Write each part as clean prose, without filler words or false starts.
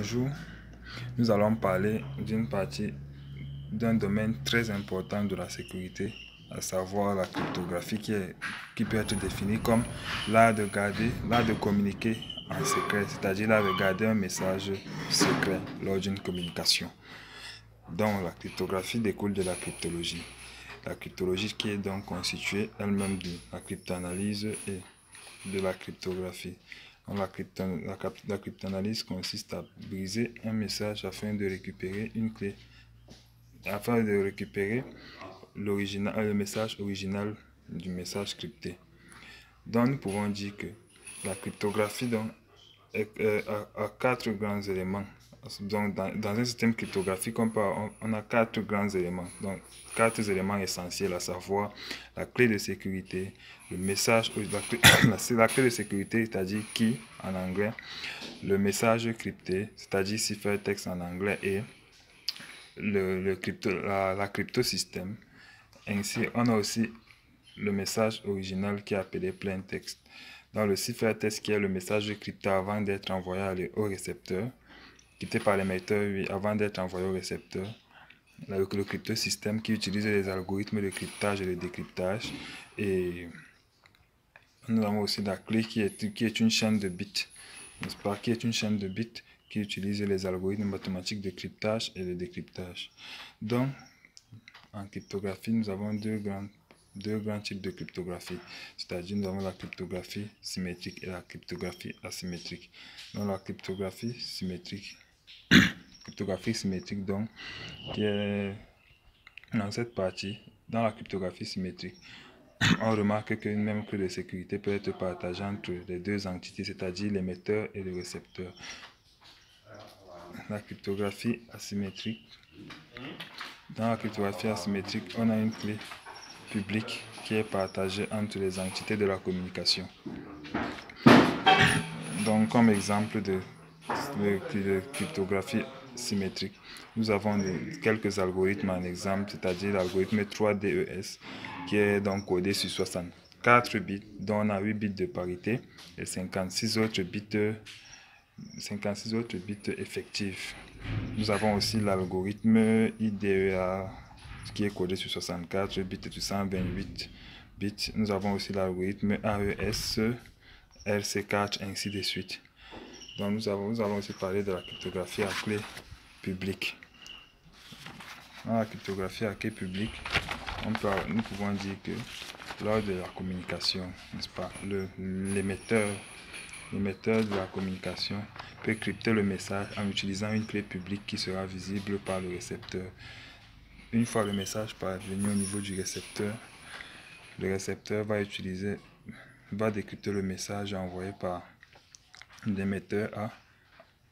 Bonjour, nous allons parler d'une partie d'un domaine très important de la sécurité, à savoir la cryptographie qui peut être définie comme l'art de garder, l'art de communiquer en secret, c'est-à-dire l'art de garder un message secret lors d'une communication. Donc la cryptographie découle de la cryptologie. La cryptologie qui est donc constituée elle-même de la cryptanalyse et de la cryptographie. La cryptanalyse consiste à briser un message afin de récupérer une clé, afin de récupérer le message original du message crypté. Donc nous pouvons dire que la cryptographie a quatre grands éléments. Donc, dans un système cryptographique, on a quatre grands éléments. Donc, quatre éléments essentiels, à savoir la clé de sécurité, le message, la clé de sécurité, c'est-à-dire key en anglais, le message crypté, c'est-à-dire ciphertext en anglais, et la cryptosystème. Ainsi, on a aussi le message original qui est appelé plain text. Dans le ciphertext qui est le message crypté avant d'être envoyé au récepteur, crypté par l'émetteur, oui, avant d'être envoyé au récepteur. Le cryptosystème qui utilise les algorithmes de cryptage et de décryptage. Et nous avons aussi la clé qui est une chaîne de bits, n'est-ce pas, qui est une chaîne de bits qui utilise les algorithmes mathématiques de cryptage et de décryptage. Donc, en cryptographie, nous avons deux grands types de cryptographie, c'est-à-dire nous avons la cryptographie symétrique et la cryptographie asymétrique. Dans la cryptographie symétrique, donc, qui est dans cette partie, dans la cryptographie symétrique, on remarque qu'une même clé de sécurité peut être partagée entre les deux entités, c'est-à-dire l'émetteur et le récepteur. La cryptographie asymétrique. Dans la cryptographie asymétrique, on a une clé publique qui est partagée entre les entités de la communication. Donc, comme exemple de cryptographie symétrique, nous avons quelques algorithmes en exemple, c'est-à-dire l'algorithme 3DES qui est donc codé sur 64 bits, dont on a 8 bits de parité et 56 autres bits effectifs. Nous avons aussi l'algorithme IDEA qui est codé sur 64 bits et sur 128 bits. Nous avons aussi l'algorithme AES, RC4, ainsi de suite. Donc nous allons aussi parler de la cryptographie à clé publique. Dans la cryptographie à clé publique, nous pouvons dire que lors de la communication, n'est-ce pas, l'émetteur de la communication peut crypter le message en utilisant une clé publique qui sera visible par le récepteur. Une fois le message parvenu au niveau du récepteur, le récepteur va décrypter le message envoyé par l'émetteur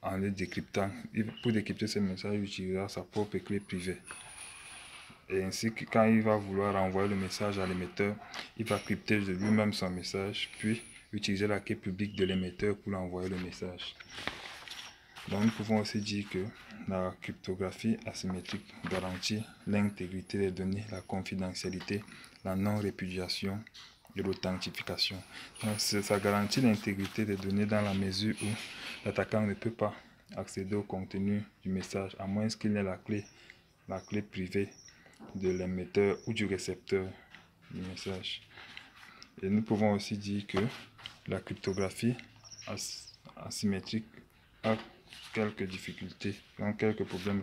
en le décryptant. Pour décrypter ce message, il utilisera sa propre clé privée. Et ainsi, quand il va vouloir envoyer le message à l'émetteur, il va crypter de lui-même son message, puis utiliser la clé publique de l'émetteur pour envoyer le message. Donc, nous pouvons aussi dire que la cryptographie asymétrique garantit l'intégrité des données, la confidentialité, la non-répudiation et l'authentification. Donc, ça garantit l'intégrité des données dans la mesure où l'attaquant ne peut pas accéder au contenu du message à moins qu'il n'ait la clé privée de l'émetteur ou du récepteur du message. Et nous pouvons aussi dire que la cryptographie asymétrique a quelques difficultés, quelques problèmes,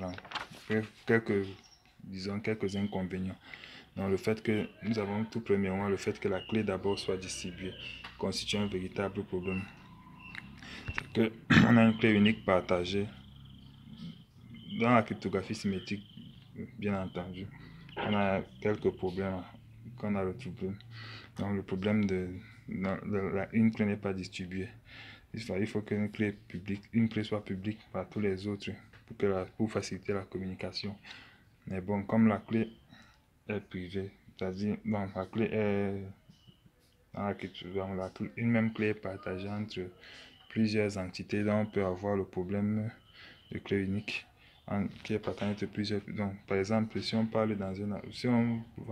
quelques inconvénients. Donc le fait que nous avons tout premièrement le fait que la clé d'abord soit distribuée constitue un véritable problème. C'est que on a une clé unique partagée dans la cryptographie symétrique, bien entendu. On a quelques problèmes qu'on a retrouvés. Donc le problème une clé n'est pas distribuée. Il faut qu'une clé soit publique par tous les autres pour faciliter la communication. Mais bon, comme la clé est privée, c'est-à-dire la clé est une même clé est partagée entre plusieurs entités, donc on peut avoir le problème de clé unique qui est partagée entre plusieurs. Donc, par exemple, si on va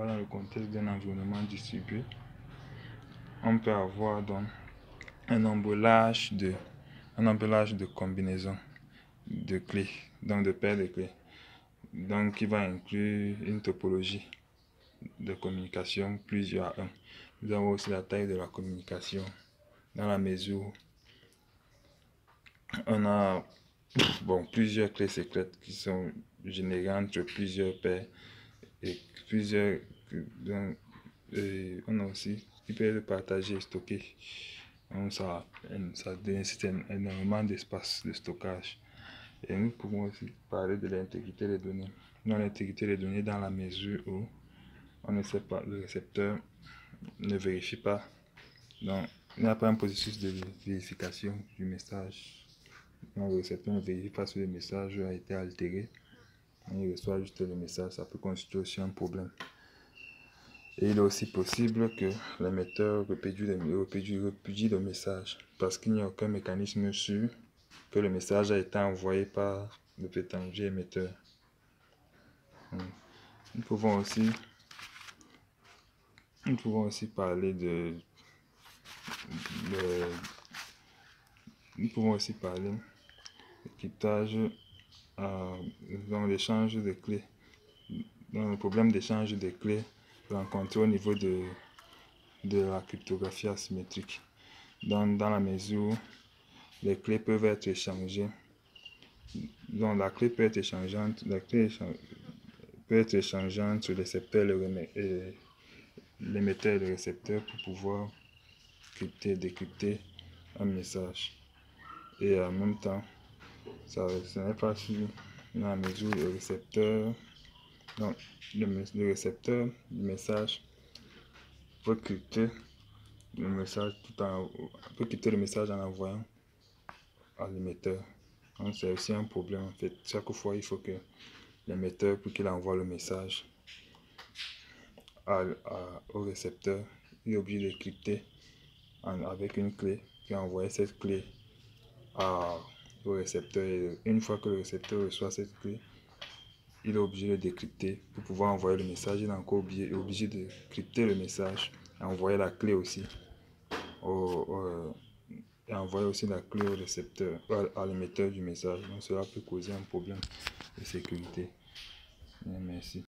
dans le contexte d'un environnement distribué, on peut avoir donc un nombre large de combinaisons. de clés, donc de paires de clés. Donc, qui va inclure une topologie de communication plusieurs à 1. Nous avons aussi la taille de la communication, dans la mesure où on a plusieurs clés secrètes qui sont générées entre plusieurs paires et plusieurs. Donc, on a aussi qui peut être partagé et stocké. Donc, ça nécessite énormément d'espace de stockage. Et nous pouvons aussi parler de l'intégrité des données. Dans l'intégrité des données, dans la mesure où on ne sait pas, le récepteur ne vérifie pas. Donc, il n'y a pas un processus de vérification du message. Donc, le récepteur ne vérifie pas si le message a été altéré. Il reçoit juste le message. Ça peut constituer aussi un problème. Et il est aussi possible que l'émetteur répudie le message parce qu'il n'y a aucun mécanisme sûr que le message a été envoyé par le prétendu émetteur. Nous pouvons aussi parler de cryptage dans l'échange de clés. Dans le problème d'échange de clés rencontré au niveau de la cryptographie asymétrique. Dans la mesure où les clés peuvent être échangées. Donc la clé peut être échangeante. Peut être échangeante entre le récepteur et l'émetteur et le récepteur pour pouvoir crypter, décrypter un message. Et en même temps, ce n'est pas sûr dans la mesure où le récepteur, donc le récepteur du message peut crypter le message en envoyant à l'émetteur. Donc c'est aussi un problème en fait. Chaque fois, il faut que l'émetteur, pour qu'il envoie le message au récepteur, il est obligé de crypter avec une clé, puis envoyer cette clé au récepteur. Et une fois que le récepteur reçoit cette clé, il est obligé de décrypter pour pouvoir envoyer le message. Il est encore obligé de crypter le message et envoyer la clé aussi et envoyer aussi la clé au récepteur, à l'émetteur du message. Donc cela peut causer un problème de sécurité. Merci.